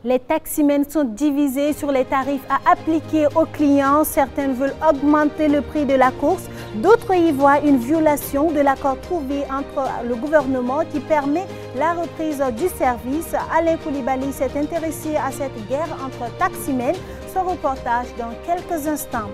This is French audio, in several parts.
Les taximens sont divisés sur les tarifs à appliquer aux clients. Certains veulent augmenter le prix de la course. D'autres y voient une violation de l'accord trouvé entre le gouvernement qui permet la reprise du service. Alain Koulibaly s'est intéressé à cette guerre entre taximens. Son reportage dans quelques instants.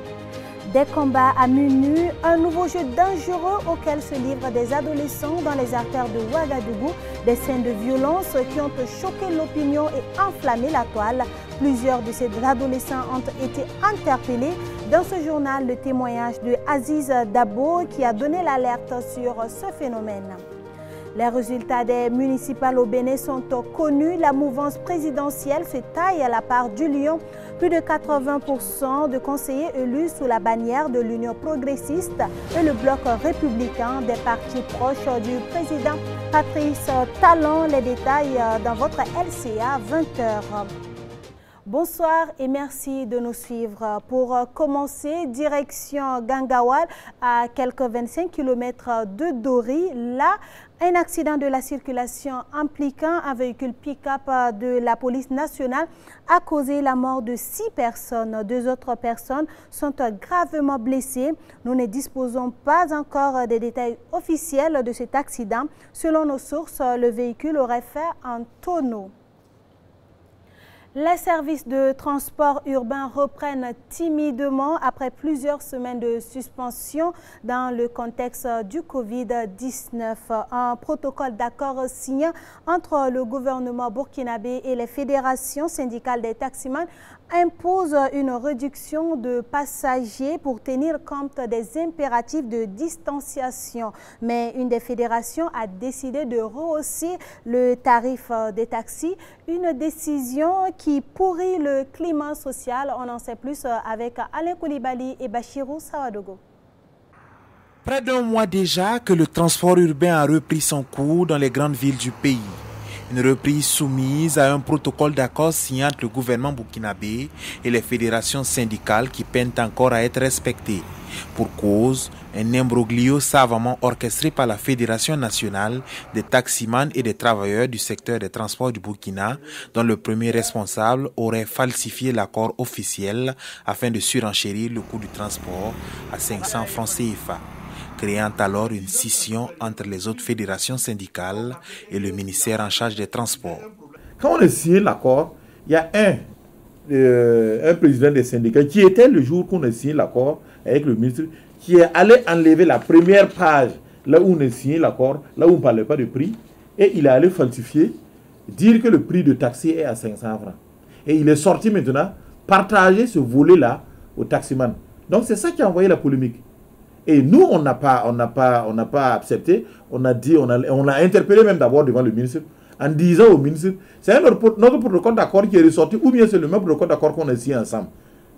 Des combats à main nue, un nouveau jeu dangereux auquel se livrent des adolescents dans les artères de Ouagadougou. Des scènes de violence qui ont choqué l'opinion et enflammé la toile. Plusieurs de ces adolescents ont été interpellés. Dans ce journal, le témoignage de Aziz Dabo qui a donné l'alerte sur ce phénomène. Les résultats des municipales au Bénin sont connus. La mouvance présidentielle se taille à la part du lion. Plus de 80% de conseillers élus sous la bannière de l'Union progressiste et le bloc républicain des partis proches du président Patrice Talon. Les détails dans votre LCA 20h. Bonsoir et merci de nous suivre. Pour commencer, direction Gangawal, à quelques 25 km de Dori. Là, un accident de la circulation impliquant un véhicule pick-up de la police nationale a causé la mort de 6 personnes. 2 autres personnes sont gravement blessées. Nous ne disposons pas encore des détails officiels de cet accident. Selon nos sources, le véhicule aurait fait un tonneau. Les services de transport urbain reprennent timidement après plusieurs semaines de suspension dans le contexte du Covid-19. Un protocole d'accord signé entre le gouvernement burkinabé et les fédérations syndicales des taximans impose une réduction de passagers pour tenir compte des impératifs de distanciation. Mais une des fédérations a décidé de rehausser le tarif des taxis, une décision qui pourrit le climat social. On en sait plus avec Alain Koulibaly et Bachirou Sawadogo. Près d'un mois déjà que le transport urbain a repris son cours dans les grandes villes du pays. Une reprise soumise à un protocole d'accord signé entre le gouvernement burkinabé et les fédérations syndicales qui peinent encore à être respectées. Pour cause, un imbroglio savamment orchestré par la Fédération nationale des taximans et des travailleurs du secteur des transports du Burkina, dont le premier responsable aurait falsifié l'accord officiel afin de surenchérir le coût du transport à 500 francs CFA. Créant alors une scission entre les autres fédérations syndicales et le ministère en charge des transports. Quand on a signé l'accord, il y a un président des syndicats qui était le jour qu'on a signé l'accord avec le ministre, qui est allé enlever la première page, là où on a signé l'accord, là où on ne parlait pas de prix, et il est allé falsifier, dire que le prix de taxi est à 500 francs. Et il est sorti maintenant partager ce volet-là aux taximans. Donc c'est ça qui a envoyé la polémique. Et nous, on n'a pas accepté. On a interpellé même d'abord devant le ministre en disant au ministre, c'est notre protocole d'accord qui est ressorti ou bien c'est le même protocole d'accord qu'on a signé ensemble.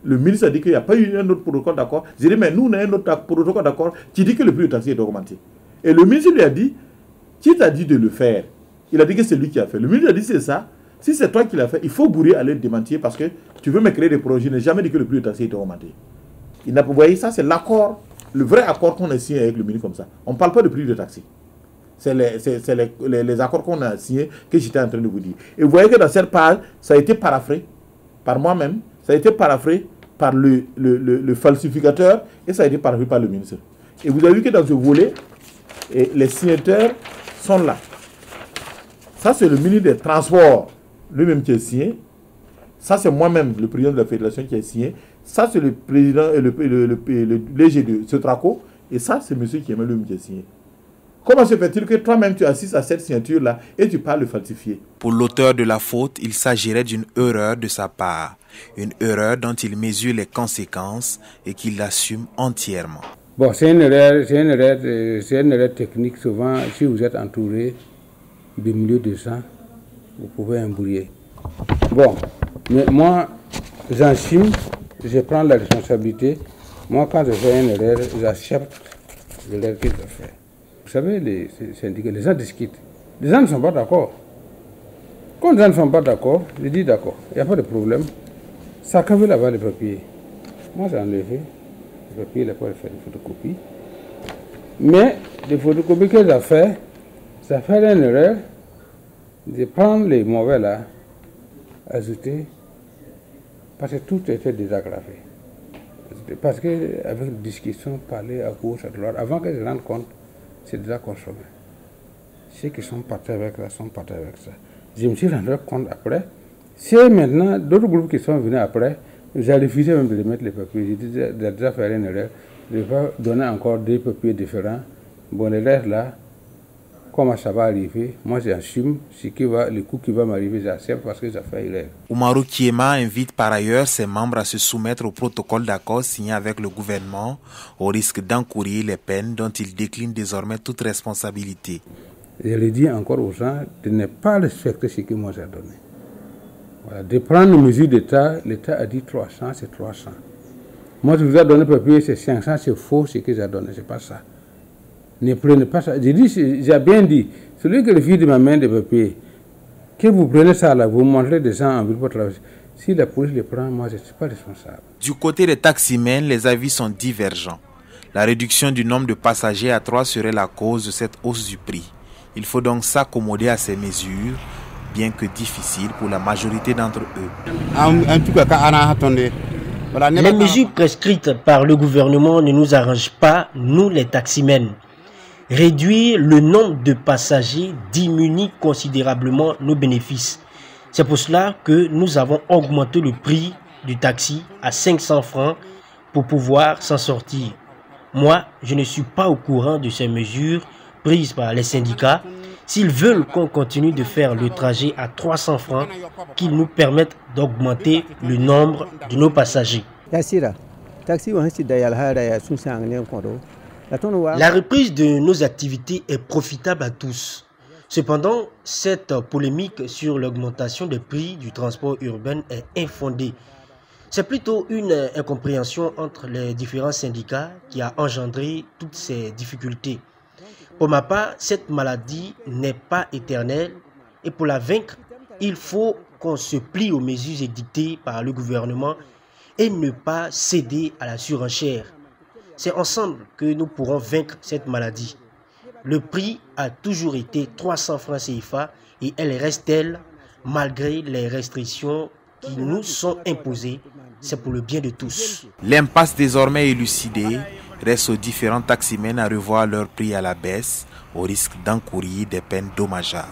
Le ministre a dit qu'il n'y a pas eu un autre protocole d'accord. J'ai dit, mais nous, on a un autre protocole d'accord qui dit que le prix du taxi est augmenté. Et le ministre lui a dit, qui t'a dit de le faire? Il a dit que c'est lui qui a fait. Le ministre a dit, c'est ça. Si c'est toi qui l'as fait, il faut bourrer aller le démentir parce que tu veux me créer des projets. Je n'ai jamais dit que le prix du taxi est augmenté. Vous voyez, ça, c'est l'accord. Le vrai accord qu'on a signé avec le ministre comme ça. On ne parle pas de prix de taxi. C'est les accords qu'on a signés que j'étais en train de vous dire. Et vous voyez que dans cette page, ça a été paraphé par moi-même, ça a été paraphé par le falsificateur et ça a été paraphé par le ministre. Et vous avez vu que dans ce volet, les signataires sont là. Ça, c'est le ministre des Transports lui-même qui a signé. Ça, c'est moi-même, le président de la fédération qui a signé. Ça, c'est le président et le léger de ce traco. Et ça, c'est M. Kiemel lui-même qui a signé. Comment se fait-il que toi-même, tu assistes à cette signature-là et tu parles de falsifier? Pour l'auteur de la faute, il s'agirait d'une erreur de sa part. Une erreur dont il mesure les conséquences et qu'il assume entièrement. Bon, c'est une erreur technique. Souvent, si vous êtes entouré du milieu de sang, vous pouvez embrouiller. Bon, mais moi, j'assume, je prends la responsabilité. Moi, quand je fais une erreur, j'accepte l'erreur que je fais. Vous savez, les syndicats, les gens discutent. Les gens ne sont pas d'accord. Quand les gens ne sont pas d'accord, je dis d'accord, il n'y a pas de problème. Ça veut là-bas les papiers. Moi, j'ai enlevé les papiers, il a pas fait une photocopie. Mais les photocopies que j'ai fait, ça fait une erreur de prendre les mauvais là, ajouté, parce que tout était déjà gravé. Parce qu'avec discussion, parler à gauche, à droite, avant que je me rende compte, c'est déjà consommé. Ceux qui sont partis avec ça sont partis avec ça. Je me suis rendu compte après. C'est maintenant d'autres groupes qui sont venus après. J'ai refusé même de les mettre les papiers. J'ai dit de déjà faire une erreur. Je ne vais pas donner encore des papiers différents. Bon, le reste là, comment ça va arriver, moi j'assume le coup qui va m'arriver, j'accepte parce que j'ai fait erreur. Oumarou Kiema invite par ailleurs ses membres à se soumettre au protocole d'accord signé avec le gouvernement au risque d'encourir les peines dont il décline désormais toute responsabilité. Je le dis encore aux gens de ne pas respecter ce que moi j'ai donné. Voilà, de prendre une mesure d'État, l'État a dit 300, c'est 300. Moi je vous ai donné papier, c'est 500, c'est faux ce que j'ai donné, c'est pas ça. Ne prenez pas ça. J'ai bien dit, celui qui refuse de ma main de papier, que vous prenez ça là, vous montrez des gens en ville pour travailler. Si la police les prend, moi je ne suis pas responsable. Du côté des taximens, les avis sont divergents. La réduction du nombre de passagers à 3 serait la cause de cette hausse du prix. Il faut donc s'accommoder à ces mesures, bien que difficiles pour la majorité d'entre eux. Les mesures prescrites par le gouvernement ne nous arrangent pas, nous les taximens. Réduire le nombre de passagers diminue considérablement nos bénéfices. C'est pour cela que nous avons augmenté le prix du taxi à 500 francs pour pouvoir s'en sortir. Moi, je ne suis pas au courant de ces mesures prises par les syndicats. S'ils veulent qu'on continue de faire le trajet à 300 francs, qu'ils nous permettent d'augmenter le nombre de nos passagers. La reprise de nos activités est profitable à tous. Cependant, cette polémique sur l'augmentation des prix du transport urbain est infondée. C'est plutôt une incompréhension entre les différents syndicats qui a engendré toutes ces difficultés. Pour ma part, cette maladie n'est pas éternelle et pour la vaincre, il faut qu'on se plie aux mesures édictées par le gouvernement et ne pas céder à la surenchère. C'est ensemble que nous pourrons vaincre cette maladie. Le prix a toujours été 300 francs CFA et elle reste telle malgré les restrictions qui nous sont imposées. C'est pour le bien de tous. L'impasse désormais élucidée reste aux différents taximens à revoir leur prix à la baisse au risque d'encourir des peines dommageables.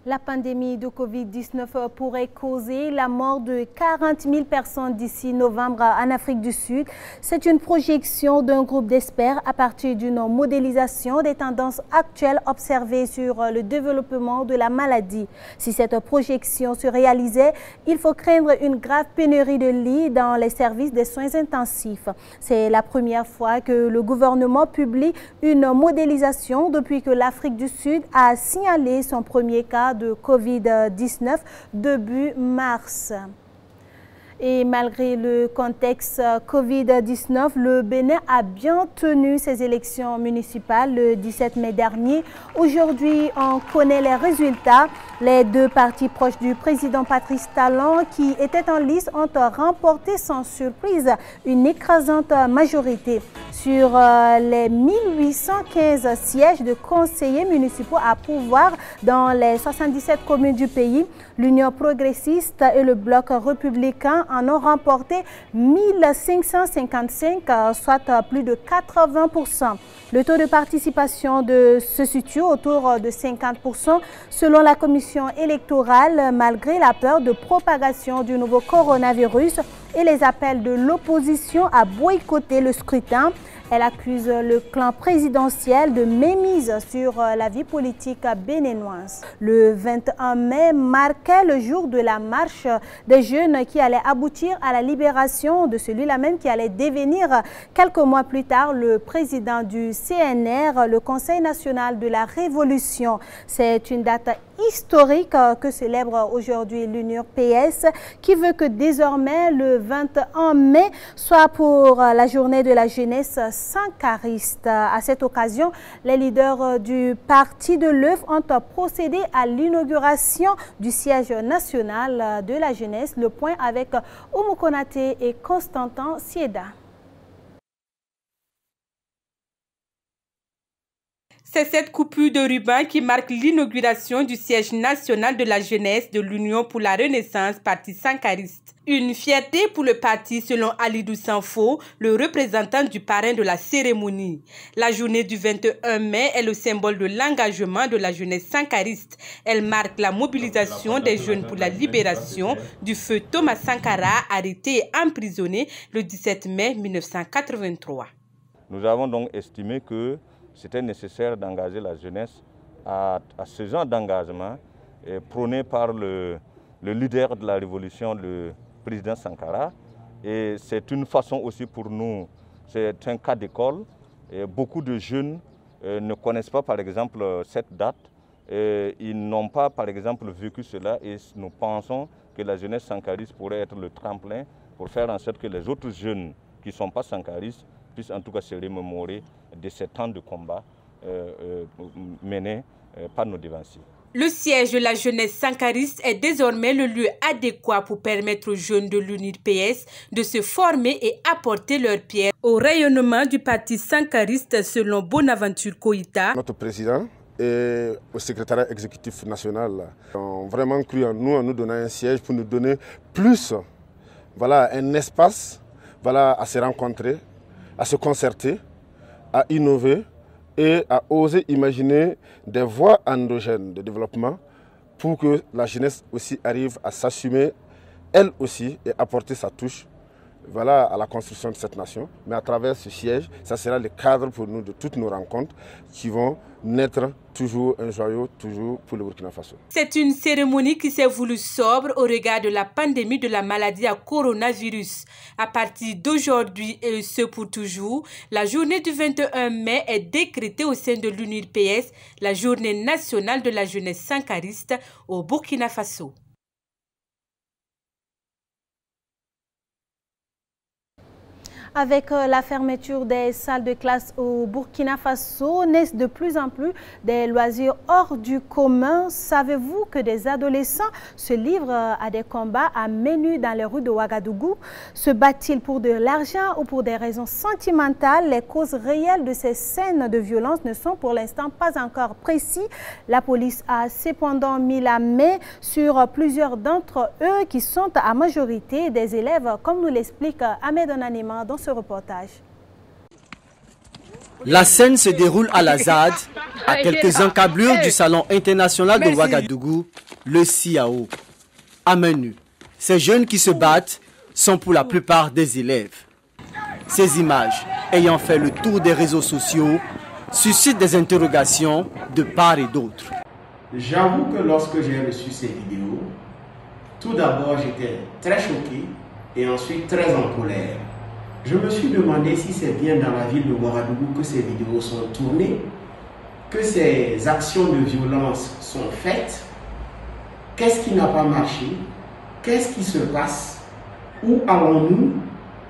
La pandémie de Covid-19 pourrait causer la mort de 40 000 personnes d'ici novembre en Afrique du Sud. C'est une projection d'un groupe d'experts à partir d'une modélisation des tendances actuelles observées sur le développement de la maladie. Si cette projection se réalisait, il faut craindre une grave pénurie de lits dans les services des soins intensifs. C'est la première fois que le gouvernement publie une modélisation depuis que l'Afrique du Sud a signalé son premier cas de Covid-19 début mars. Et malgré le contexte Covid-19, le Bénin a bien tenu ses élections municipales le 17 mai dernier. Aujourd'hui, on connaît les résultats. Les deux partis proches du président Patrice Talon qui étaient en lice ont remporté sans surprise une écrasante majorité. Sur les 1815 sièges de conseillers municipaux à pouvoir dans les 77 communes du pays, l'Union progressiste et le Bloc républicain en ont remporté 1555, soit plus de 80%. Le taux de participation se situe autour de 50% selon la commission électorale, malgré la peur de propagation du nouveau coronavirus et les appels de l'opposition à boycotter le scrutin. Elle accuse le clan présidentiel de mainmise sur la vie politique béninoise. Le 21 mai marquait le jour de la marche des jeunes qui allait aboutir à la libération de celui-là même qui allait devenir quelques mois plus tard le président du CNR, le Conseil national de la Révolution. C'est une date historique que célèbre aujourd'hui l'Union PS qui veut que désormais le 21 mai soit pour la journée de la jeunesse sankariste. À cette occasion, les leaders du parti de l'œuvre ont procédé à l'inauguration du siège national de la jeunesse. Le point avec Oumou Konaté et Constantin Sieda. C'est cette coupure de ruban qui marque l'inauguration du siège national de la jeunesse de l'Union pour la Renaissance, parti sankariste. Une fierté pour le parti selon Alidou Sanfo, le représentant du parrain de la cérémonie. La journée du 21 mai est le symbole de l'engagement de la jeunesse sankariste. Elle marque la mobilisation des jeunes pour la libération du feu Thomas Sankara, arrêté et emprisonné le 17 mai 1983. Nous avons donc estimé que c'était nécessaire d'engager la jeunesse à ce genre d'engagement prôné par le leader de la révolution, le président Sankara. Et c'est une façon aussi pour nous, c'est un cas d'école. Beaucoup de jeunes ne connaissent pas par exemple cette date. Ils n'ont pas par exemple vécu cela et nous pensons que la jeunesse sankariste pourrait être le tremplin pour faire en sorte que les autres jeunes qui ne sont pas sankaristes puissent en tout cas se remémorer de ces temps de combat menés par nos devanciers. Le siège de la jeunesse sankariste est désormais le lieu adéquat pour permettre aux jeunes de l'UNIRPS de se former et apporter leur pierre au rayonnement du parti sankariste selon Bonaventure Koïta. Notre président et au secrétariat exécutif national ont vraiment cru en nous donnant un siège pour nous donner plus un espace à se rencontrer, à se concerter, à innover et à oser imaginer des voies endogènes de développement pour que la jeunesse aussi arrive à s'assumer elle aussi et apporter sa touche à la construction de cette nation. Mais à travers ce siège, ça sera le cadre pour nous de toutes nos rencontres qui vont naître toujours un joyau, toujours pour le Burkina Faso. C'est une cérémonie qui s'est voulue sobre au regard de la pandémie de la maladie à coronavirus. À partir d'aujourd'hui et ce pour toujours, la journée du 21 mai est décrétée au sein de l'UNIRPS, la journée nationale de la jeunesse sankariste au Burkina Faso. Avec la fermeture des salles de classe au Burkina Faso, naissent de plus en plus des loisirs hors du commun. Savez-vous que des adolescents se livrent à des combats à main nue dans les rues de Ouagadougou? Se battent-ils pour de l'argent ou pour des raisons sentimentales? Les causes réelles de ces scènes de violence ne sont pour l'instant pas encore précises. La police a cependant mis la main sur plusieurs d'entre eux qui sont à majorité des élèves, comme nous l'explique Ahmed Onanima dans ce reportage. La scène se déroule à la ZAD, à quelques encablures du salon international de Ouagadougou, le CIAO. À main nue, ces jeunes qui se battent sont pour la plupart des élèves. Ces images, ayant fait le tour des réseaux sociaux, suscitent des interrogations de part et d'autre. J'avoue que lorsque j'ai reçu ces vidéos, tout d'abord j'étais très choqué et ensuite très en colère. Je me suis demandé si c'est bien dans la ville de Ouagadougou que ces vidéos sont tournées, que ces actions de violence sont faites. Qu'est-ce qui n'a pas marché? Qu'est-ce qui se passe? Où allons-nous?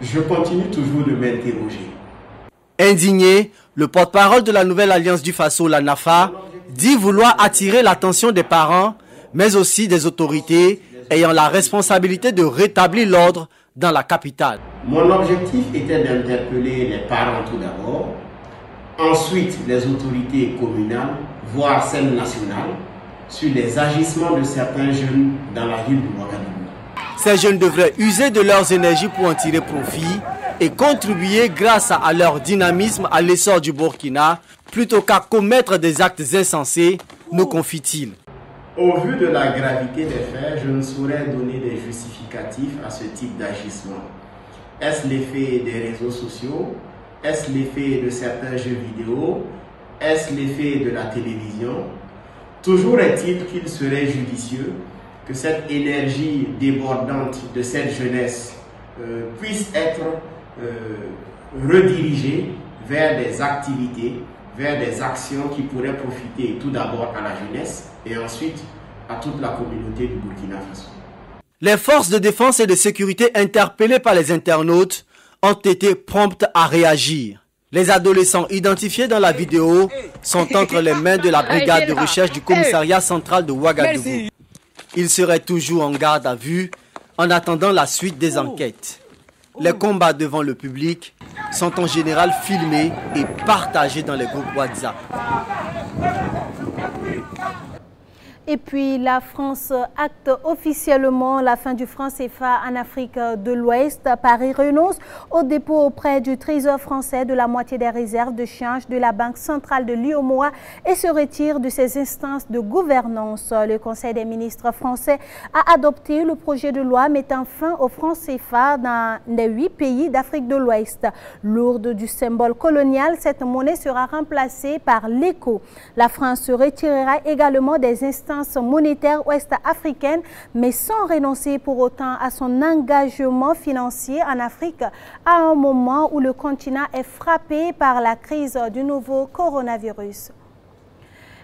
Je continue toujours de m'interroger. Indigné, le porte-parole de la nouvelle alliance du Faso, la NAFA, dit vouloir attirer l'attention des parents, mais aussi des autorités ayant la responsabilité de rétablir l'ordre dans la capitale. Mon objectif était d'interpeller les parents tout d'abord, ensuite les autorités communales, voire celles nationales, sur les agissements de certains jeunes dans la ville de Ouagadougou. Ces jeunes devraient user de leurs énergies pour en tirer profit et contribuer grâce à leur dynamisme à l'essor du Burkina, plutôt qu'à commettre des actes insensés, nous confie-t-il. Au vu de la gravité des faits, je ne saurais donner des justificatifs à ce type d'agissement. Est-ce l'effet des réseaux sociaux? Est-ce l'effet de certains jeux vidéo? Est-ce l'effet de la télévision? Toujours est-il qu'il serait judicieux que cette énergie débordante de cette jeunesse puisse être redirigée vers des activités, vers des actions qui pourraient profiter tout d'abord à la jeunesse et ensuite à toute la communauté du Burkina Faso. Les forces de défense et de sécurité interpellées par les internautes ont été promptes à réagir. Les adolescents identifiés dans la vidéo sont entre les mains de la brigade de recherche du commissariat central de Ouagadougou. Ils seraient toujours en garde à vue en attendant la suite des enquêtes. Les combats devant le public sont en général filmés et partagés dans les groupes WhatsApp. Et puis la France acte officiellement la fin du franc CFA en Afrique de l'Ouest. Paris renonce au dépôt auprès du Trésor français de la moitié des réserves de change de la Banque centrale de l'UEMOA et se retire de ses instances de gouvernance. Le Conseil des ministres français a adopté le projet de loi mettant fin au franc CFA dans les 8 pays d'Afrique de l'Ouest. Lourde du symbole colonial, cette monnaie sera remplacée par l'ECO. La France se retirera également des instances monétaire ouest-africaine, mais sans renoncer pour autant à son engagement financier en Afrique à un moment où le continent est frappé par la crise du nouveau coronavirus.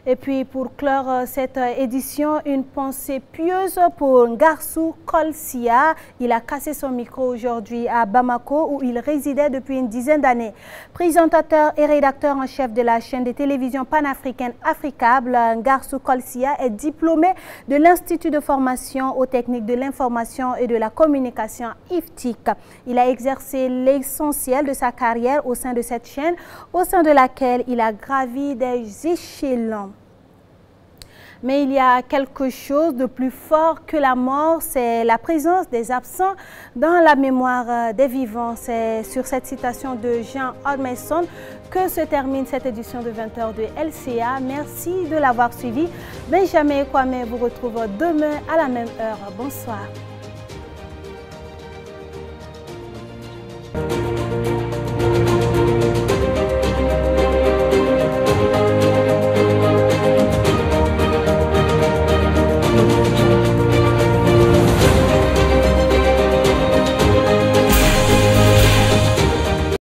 Et puis pour clore cette édition, une pensée pieuse pour Ngarsou Kolsia. Il a cassé son micro aujourd'hui à Bamako où il résidait depuis une dizaine d'années. Présentateur et rédacteur en chef de la chaîne de télévision panafricaine Africable, Ngarsou Kolsia est diplômé de l'Institut de formation aux techniques de l'information et de la communication IFTIC. Il a exercé l'essentiel de sa carrière au sein de cette chaîne, au sein de laquelle il a gravi des échelons. Mais il y a quelque chose de plus fort que la mort, c'est la présence des absents dans la mémoire des vivants. C'est sur cette citation de Jean Ormeson que se termine cette édition de 20h de LCA. Merci de l'avoir suivi. Benjamin Kwame vous retrouve demain à la même heure. Bonsoir.